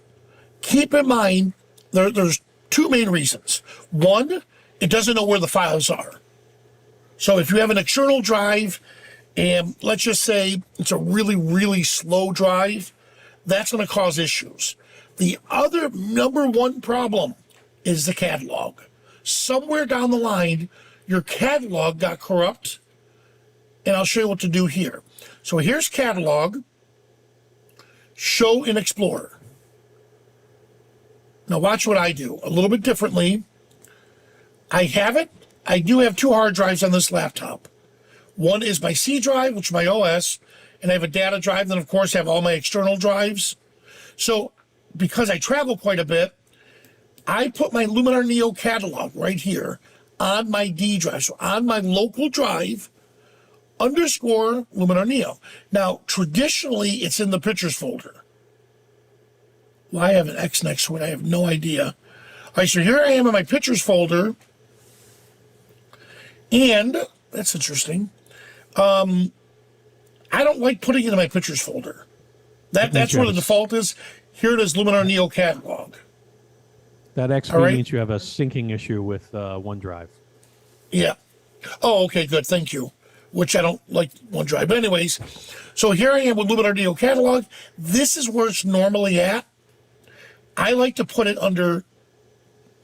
keep in mind there's two main reasons. One, it doesn't know where the files are. So if you have an external drive, and let's just say it's a really, really slow drive, that's going to cause issues. The other number one problem is the catalog. Somewhere down the line, your catalog got corrupt, and I'll show you what to do here. So here's catalog, show in Explorer. Now watch what I do a little bit differently. I do have two hard drives on this laptop. One is my C drive, which is my OS, and I have a data drive. Then, of course, I have all my external drives. So because I travel quite a bit, I put my LUMINAR NEO catalog right here on my D drive. So on my local drive, _ LUMINAR NEO. Now, traditionally, it's in the pictures folder. Why I have an X next to it, I have no idea. All right, so here I am in my pictures folder. And that's interesting. I don't like putting it in my pictures folder. That's where the default is. Here it is, LUMINAR NEO catalog. that XP means you have a syncing issue with OneDrive. Yeah. Oh, okay, good. Thank you. Which I don't like OneDrive. But anyways, so here I am with LUMINAR NEO catalog. This is where it's normally at. I like to put it under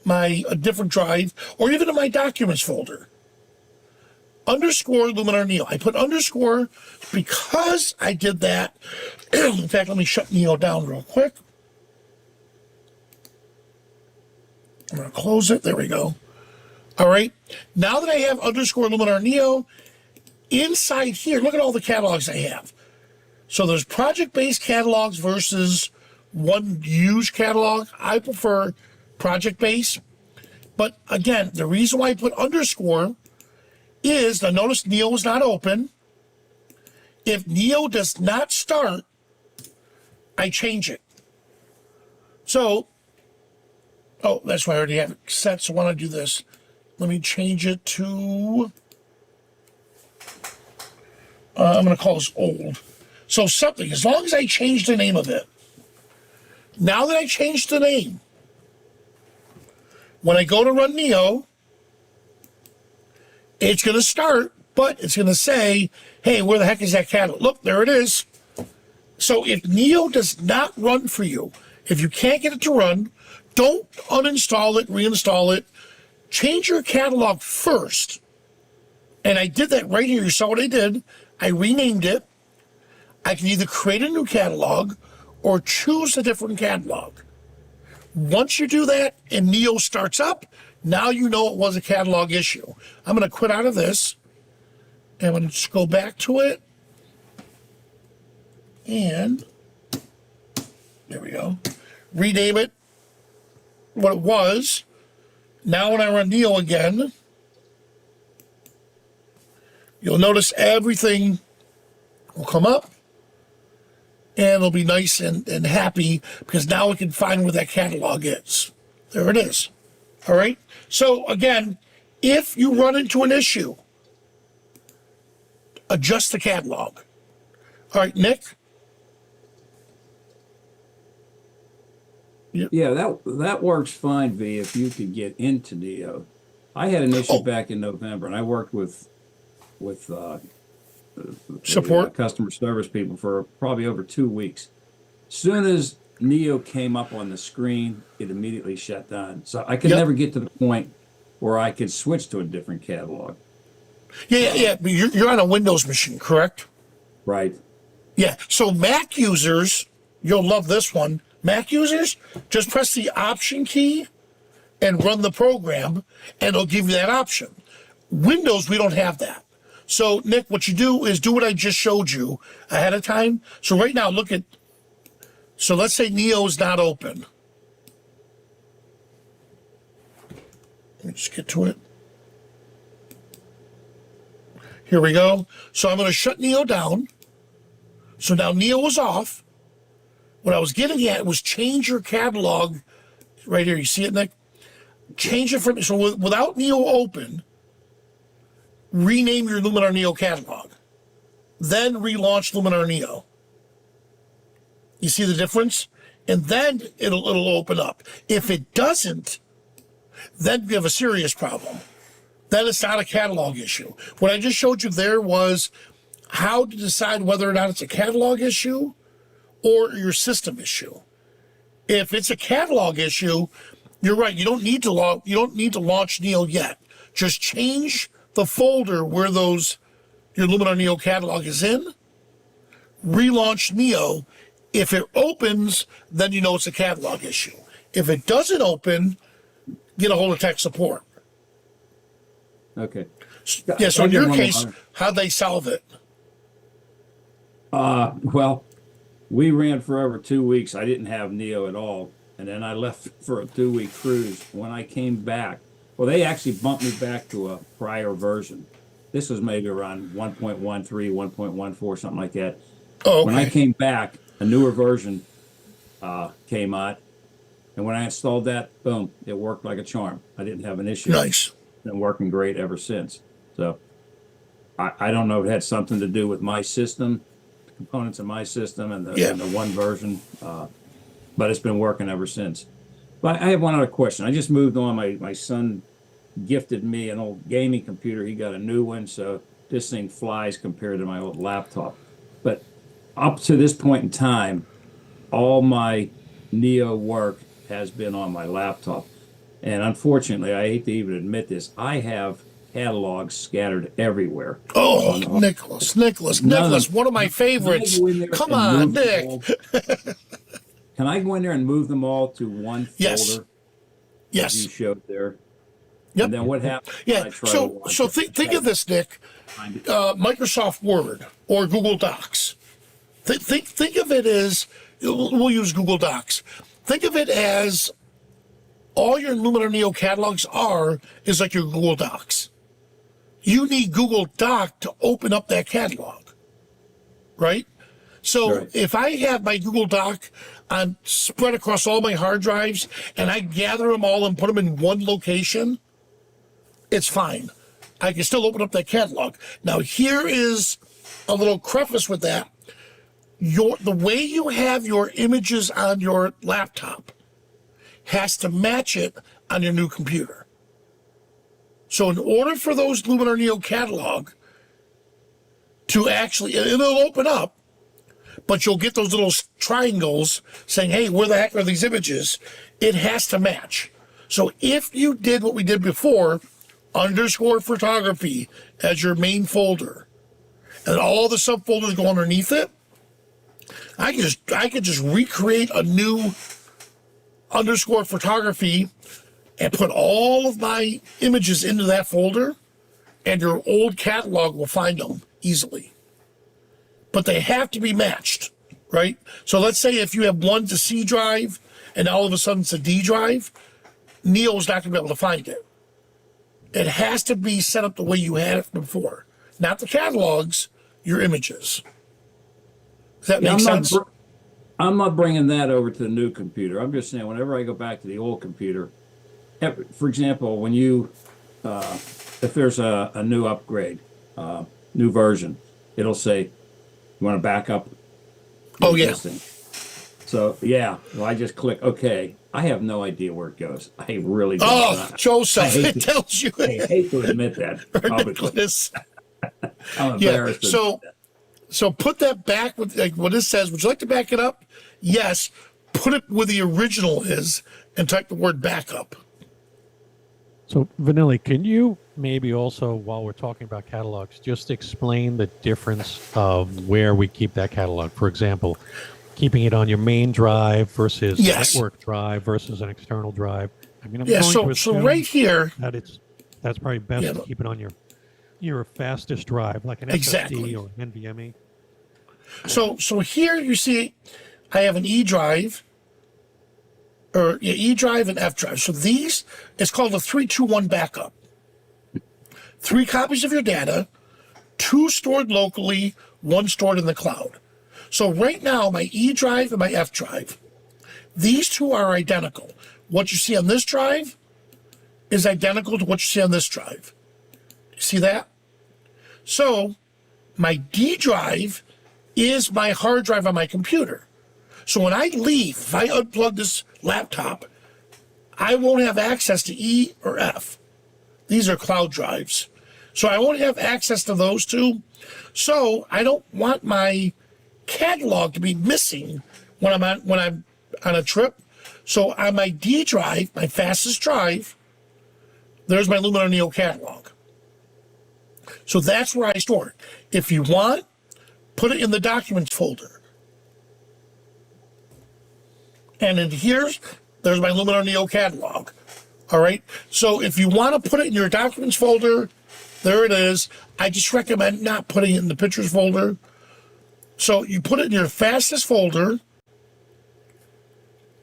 a different drive or even in my documents folder. _ LUMINAR NEO. I put _ because I did that. In fact, let me shut Neo down real quick. I'm going to close it. There we go. All right. Now that I have _ LUMINAR NEO, inside here, look at all the catalogs I have. So there's project-based catalogs versus one use catalog. I prefer project-based. But again, the reason why I put _ is, now notice Neo is not open. If Neo does not start, I change it. So, oh, that's why I already have it set. So why don't I do this? Let me change it to, I'm going to call this old. So something, as long as I change the name of it. Now that I changed the name, when I go to run Neo, it's going to start, but it's going to say, hey, where the heck is that catalog? Look, there it is. So if Neo does not run for you, if you can't get it to run, don't uninstall it, reinstall it. Change your catalog first. And I did that right here. You saw what I did. I renamed it. I can either create a new catalog or choose a different catalog. Once you do that and Neo starts up, now you know it was a catalog issue. I'm going to quit out of this. And I'm going to just go back to it. And there we go. Rename it what it was. Now when I run Neo again, you'll notice everything will come up and it'll be nice and happy because now we can find where that catalog is. There it is. All right. So again, if you run into an issue, adjust the catalog. All right, Nick. Yeah, that works fine, V, if you could get into Neo. I had an issue back in November, and I worked with Support? customer service people for probably over 2 weeks. Soon as Neo came up on the screen, it immediately shut down. So I could never get to the point where I could switch to a different catalog. Yeah. But you're on a Windows machine, correct? Right. Yeah. So Mac users, you'll love this one. Mac users, just press the Option key and run the program, and it'll give you that option. Windows, we don't have that. So, Nick, what you do is do what I just showed you ahead of time. So right now, look at, so let's say Neo's not open. Let me just get to it. Here we go. So I'm going to shut Neo down. So now Neo is off. What I was getting at was change your catalog. Right here, you see it, Nick? Change it from, so without Neo open, rename your LUMINAR NEO catalog. Then relaunch LUMINAR NEO. You see the difference? And then it'll open up. If it doesn't, then we have a serious problem. Then it's not a catalog issue. What I just showed you there was how to decide whether or not it's a catalog issue or your system issue. If it's a catalog issue, you're right. You don't need to launch Neo yet. Just change the folder where your LUMINAR NEO catalog is in. Relaunch Neo. If it opens, then you know it's a catalog issue. If it doesn't open, get a hold of tech support. Okay. Yeah. So in your case, how'd they solve it? Well, we ran for over 2 weeks. I didn't have Neo at all. And then I left for a 2-week cruise. When I came back, well, they actually bumped me back to a prior version. This was maybe around 1.13, 1.14, something like that. Oh, okay. When I came back, a newer version came out. And when I installed that, boom, it worked like a charm. I didn't have an issue. Nice. It's been working great ever since. So I don't know if it had something to do with my system, components of my system and the one version, but it's been working ever since. But I have one other question. I just moved on. My son gifted me an old gaming computer. He got a new one, so this thing flies compared to my old laptop. But up to this point in time, all my Neo work has been on my laptop. And unfortunately, I hate to even admit this, I have catalogs scattered everywhere. Oh, Nicholas, one of my favorites. Come on, Nick. Can I go in there and move them all to one folder? Yes. You showed there. Yep. And then what happens? Yeah. So think of this, Nick. Microsoft Word or Google Docs. Think of it as, we'll use Google Docs. Think of it as all your LUMINAR NEO catalogs is like your Google Docs. You need Google Doc to open up that catalog, right? So if I have my Google Doc spread across all my hard drives and I gather them all and put them in one location, it's fine. I can still open up that catalog. Now here is a little preface with that. The way you have your images on your laptop has to match it on your new computer. So in order for those LUMINAR NEO catalog to actually, and it'll open up, but you'll get those little triangles saying, hey, where the heck are these images? It has to match. So if you did what we did before, underscore photography as your main folder, and all the subfolders go underneath it, I could just recreate a new underscore photography and put all of my images into that folder, and your old catalog will find them easily. But they have to be matched, right? So let's say if you have one to C drive and all of a sudden it's a D drive, Neo's not going to be able to find it. It has to be set up the way you had it before. Not the catalogs, your images. Does that make sense? I'm not bringing that over to the new computer. I'm just saying, whenever I go back to the old computer, for example, when you, if there's a new upgrade, new version, it'll say, you want to back up? Oh, yeah. So, yeah, well, I just click OK. I have no idea where it goes. I really don't. Oh, Joseph, it tells you. I hate to admit that. Ridiculous. I'm Yeah, embarrassed. so put that back with like what it says. Would you like to back it up? Yes. Put it where the original is and type the word backup. So, Vanilli, can you maybe also, while we're talking about catalogs, just explain the difference of where we keep that catalog? For example, keeping it on your main drive versus network drive versus an external drive. I mean, I'm going to assume so right here, that's probably best to keep it on your fastest drive, like an SSD or an NVMe. So here you see, I have an E drive, or E drive and F drive. So these, it's called a 3-2-1 backup. 3 copies of your data, 2 stored locally, 1 stored in the cloud. So right now, my E drive and my F drive, these two are identical. What you see on this drive is identical to what you see on this drive. See that? So my D drive is my hard drive on my computer. So when I leave, if I unplug this laptop, I won't have access to E or F. These are cloud drives. So I won't have access to those two. So I don't want my catalog to be missing when I'm on a trip. So on my D drive, my fastest drive, there's my LUMINAR NEO catalog. So that's where I store it. If you want, put it in the documents folder. And in here, there's my LUMINAR NEO catalog. All right. So if you want to put it in your documents folder, there it is. I just recommend not putting it in the pictures folder. So you put it in your fastest folder.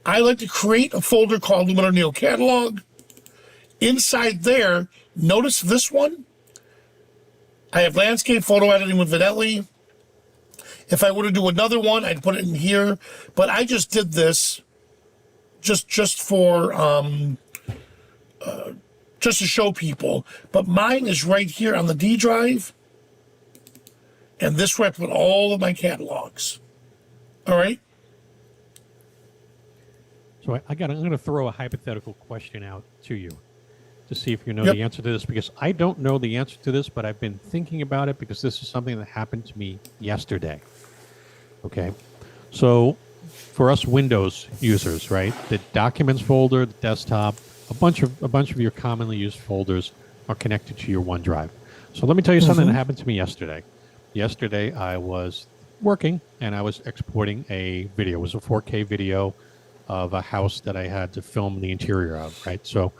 I like to create a folder called LUMINAR NEO catalog. Inside there, notice this one. I have landscape photo editing with Vanilli. If I were to do another one, I'd put it in here. But I just did this just for just to show people. But mine is right here on the D drive, and this where I put all of my catalogs. All right. So I'm going to throw a hypothetical question out to you to see if you know the answer to this, because I don't know the answer to this, but I've been thinking about it because this is something that happened to me yesterday. Okay. So for us Windows users, right, the documents folder, the desktop, a bunch of your commonly used folders are connected to your OneDrive. So let me tell you something that happened to me yesterday. Yesterday I was working and I was exporting a video. It was a 4K video of a house that I had to film the interior of, right? So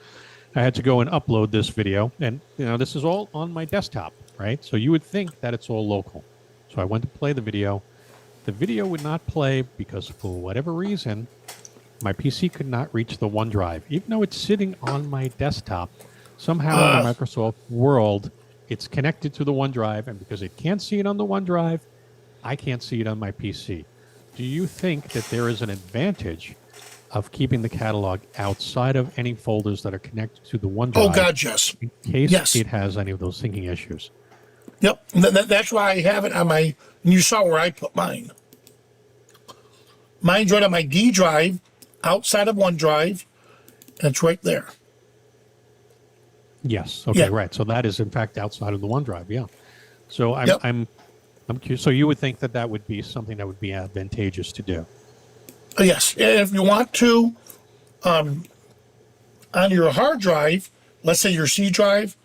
I had to go and upload this video, and this is all on my desktop, right? So you would think that it's all local. So I went to play the video. The video would not play because for whatever reason, my PC could not reach the OneDrive. Even though it's sitting on my desktop, somehow in the Microsoft world, it's connected to the OneDrive, and because it can't see it on the OneDrive, I can't see it on my PC. Do you think that there is an advantage of keeping the catalog outside of any folders that are connected to the OneDrive? Oh, God, yes. In case it has any of those syncing issues. Yep. That's why I have it on my, and you saw where I put mine. Mine's right on my D drive, outside of OneDrive, and it's right there. Yes. Okay, right. So that is, in fact, outside of the OneDrive, yeah. So I'm I'm curious. So you would think that that would be something that would be advantageous to do? Yes, and if you want to, on your hard drive, let's say your C drive,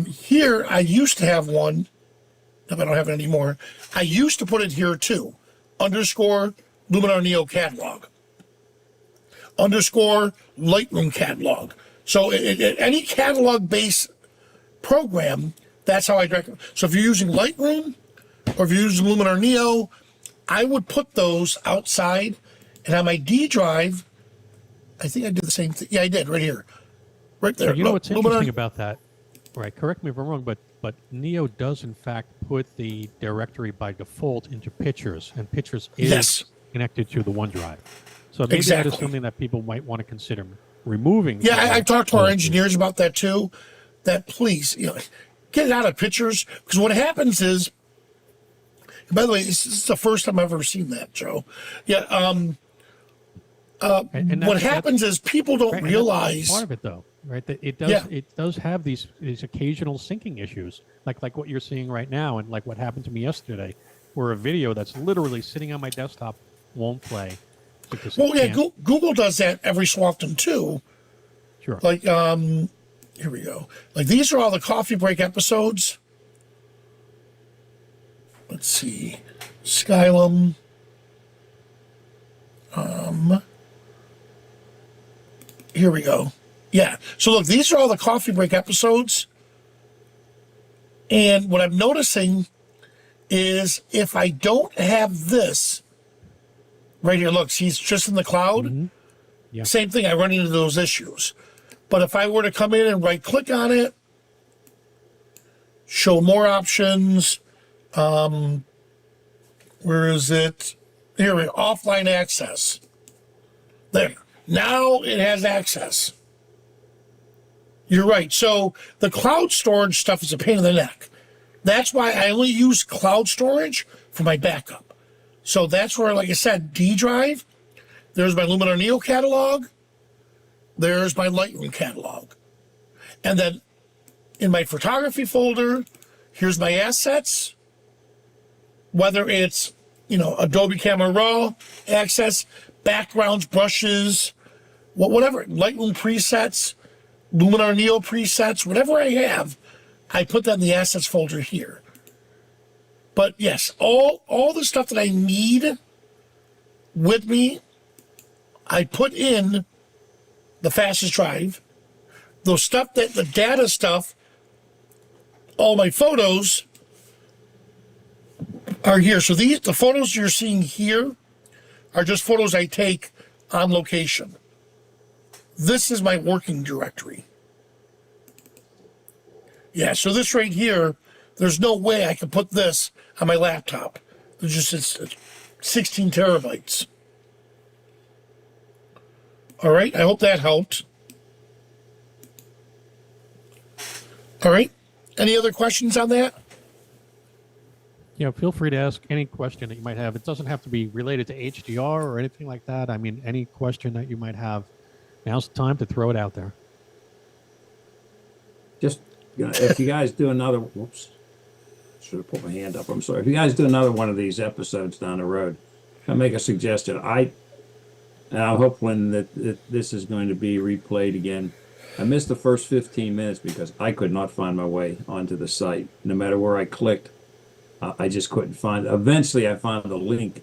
here I used to have one, if I don't have it anymore. I used to put it here too, _ LUMINAR NEO catalog, _ Lightroom catalog. So any catalog-based program, that's how I recommend. So if you're using Lightroom or if you're using LUMINAR NEO, I would put those outside, and on my D drive, I think I did the same thing. Yeah, I did right here, right there. So you know Look, what's interesting about that, right? Correct me if I'm wrong, but Neo does in fact put the directory by default into Pictures, and Pictures is Yes. connected to the OneDrive. So maybe that Exactly. is something that people might want to consider removing. Yeah, I've talked to our Oh, engineers about that too. That please, get it out of Pictures, because what happens is, and by the way, this is the first time I've ever seen that, Joe. Yeah. and What happens is people don't right, and that's realize. part of it, though, right? That it does Yeah. it does have these occasional syncing issues, like what you're seeing right now, and like what happened to me yesterday, where a video that's literally sitting on my desktop won't play because Well, it yeah, can't. Google does that every so often too. Sure. Like, here we go. Like, these are all the coffee break episodes. Let's see. Skylum. Here we go. Yeah. So look, these are all the coffee break episodes. And what I'm noticing is if I don't have this right here, look, he's just in the cloud. Yeah. Same thing, I run into those issues. But if I were to come in and right click on it, show more options, where is it? Here, offline access. There. Now it has access. You're right. So the cloud storage stuff is a pain in the neck. That's why I only use cloud storage for my backup. So that's where, like I said, D drive, there's my LUMINAR NEO catalog, there's my Lightroom catalog. And then in my photography folder, here's my assets, whether it's, Adobe Camera Raw, access, backgrounds, brushes, whatever, Lightroom presets, LUMINAR NEO presets, whatever I have, I put that in the assets folder here. But yes, all the stuff that I need with me, I put in the fastest drive. The data stuff, all my photos are here. So the photos you're seeing here are just photos I take on location. This is my working directory. Yeah, so this right here, there's no way I could put this on my laptop. It's 16 terabytes. All right, I hope that helped. All right, any other questions on that? Yeah, feel free to ask any question that you might have. It doesn't have to be related to HDR or anything like that. I mean, any question that you might have, now's the time to throw it out there. Just, if you guys do another, whoops, should have put my hand up. I'm sorry. If you guys do another one of these episodes down the road, I'll make a suggestion. And I hope when this is going to be replayed again. I missed the first 15 minutes because I could not find my way onto the site. No matter where I clicked, I just couldn't find it. Eventually, I found the link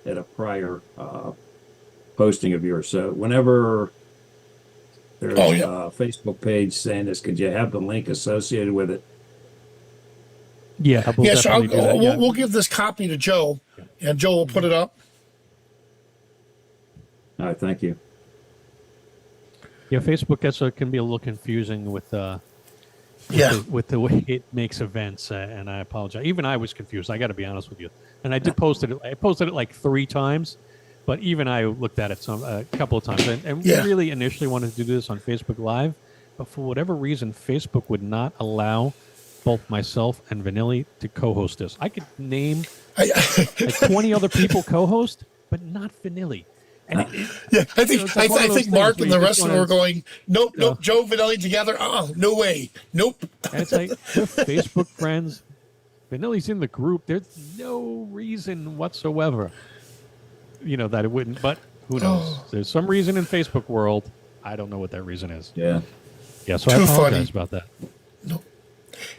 at a prior posting of yours. So whenever there's a Facebook page saying this, could you have the link associated with it? Yeah, we'll Yes, definitely do that. Yeah. we'll give this copy to Joe, and Joe will put it up. All right, thank you. Yeah, Facebook can be a little confusing with with the way it makes events, and I apologize. Even I was confused. I got to be honest with you. And I did post it. I posted it like 3 times, but even I looked at it a couple of times. And we really initially wanted to do this on Facebook Live, but for whatever reason, Facebook would not allow both myself and Vanilli to co-host this. I could name like 20 other people co-host, but not Vanilli. And I think Mark and the rest of them were going, nope, Joe Vanelli together. Oh, no way, nope. And it's like we're Facebook friends, Vanilli's in the group. There's no reason whatsoever, that it wouldn't. But who knows? Oh. There's some reason in Facebook world. I don't know what that reason is. Yeah. Yeah, so Too I apologize funny. about that.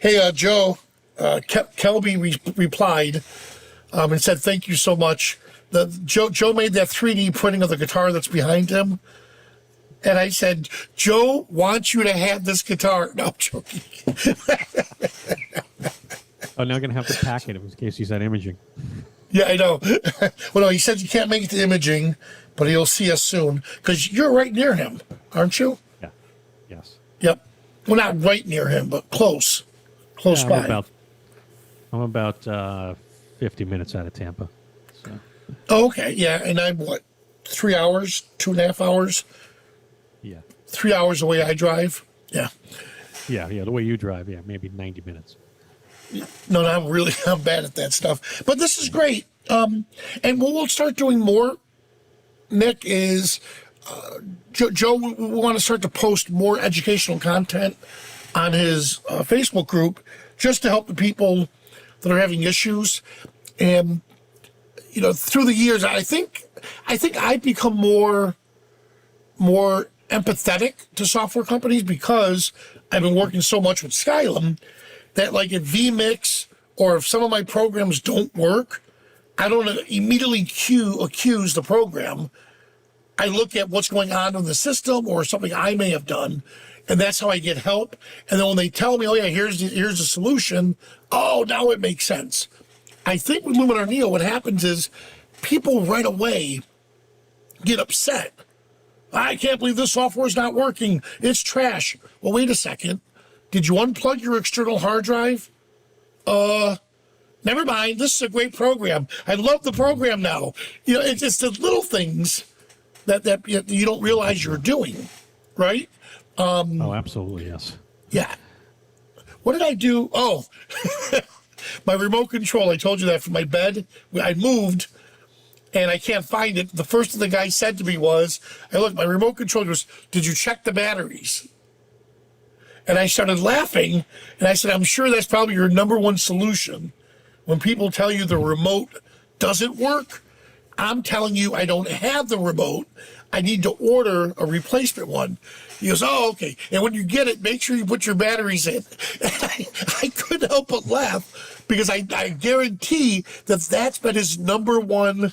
Hey, Joe, Kelby replied and said, thank you so much. Joe made that 3D printing of the guitar that's behind him. And I said, Joe wants you to have this guitar. No, I'm joking. Oh, now I'm going to have to pack it in case he's at imaging. Yeah, I know. Well, no, he said you can't make it to imaging, but he'll see us soon. Because you're right near him, aren't you? Yeah. Yes. Yep. Well, not right near him, but close. Close by. I'm about 50 minutes out of Tampa. So. Oh, okay. Yeah. And I'm 3 hours, 2.5 hours? Yeah. 3 hours away I drive. Yeah. Yeah. The way you drive, maybe 90 minutes. No, I'm bad at that stuff. But this is great. And what we'll start doing more, Nick, is Joe, we want to start to post more educational content on his Facebook group just to help the people that are having issues. And, through the years, I think I've become more empathetic to software companies because I've been working so much with Skylum that, like, if vMix or if some of my programs don't work, I don't immediately accuse the program. I look at what's going on in the system or something I may have done, and that's how I get help. And then when they tell me, oh yeah, here's the solution, oh, now it makes sense. I think with LUMINAR NEO, what happens is people right away get upset. I can't believe this software is not working. It's trash. Well, wait a second. Did you unplug your external hard drive? Never mind. This is a great program. I love the program now. It's the little things that you don't realize you're doing, right? Oh, absolutely, yes. Yeah. What did I do? Oh, my remote control. I told you that from my bed. I moved, and I can't find it. The first thing the guy said to me was, I looked, my remote control goes, did you check the batteries? And I started laughing, and I said, I'm sure that's probably your number one solution. When people tell you the remote doesn't work, I'm telling you I don't have the remote. I need to order a replacement one. He goes, oh, okay. And when you get it, make sure you put your batteries in. I couldn't help but laugh because I guarantee that's been his number one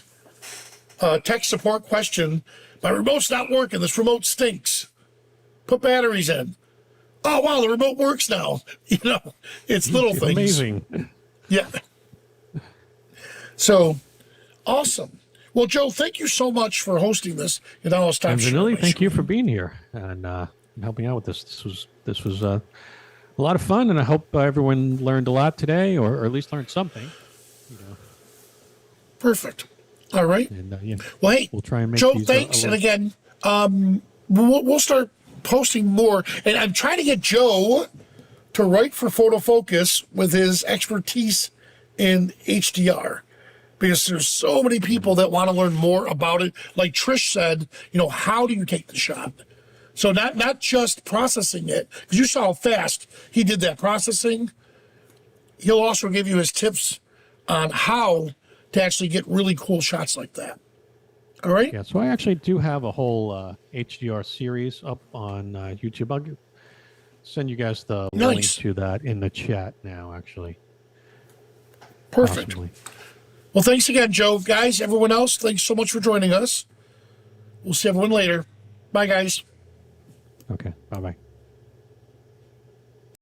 tech support question. My remote's not working. This remote stinks. Put batteries in. Oh, wow, the remote works now. It's little things. Amazing. Yeah. So, awesome. Well, Joe, thank you so much for hosting this. And I'll stop And sharing. Vanilli, thank you for being here and helping out with this. This was a lot of fun, and I hope everyone learned a lot today, or at least learned something. Perfect. All right. And Well, hey, we'll try and make Joe, these thanks. And again, we'll start posting more. And I'm trying to get Joe to write for Photo Focus with his expertise in HDR. Because there's so many people that want to learn more about it. Like Trish said, how do you take the shot? So not just processing it, because you saw how fast he did that processing. He'll also give you his tips on how to actually get really cool shots like that. All right? Yeah, so I actually do have a whole HDR series up on YouTube. I'll send you guys the link to that in the chat now, actually. Perfect. Possibly. Well, thanks again, Joe. Guys, everyone else, thanks so much for joining us. We'll see everyone later. Bye, guys. Okay, bye-bye.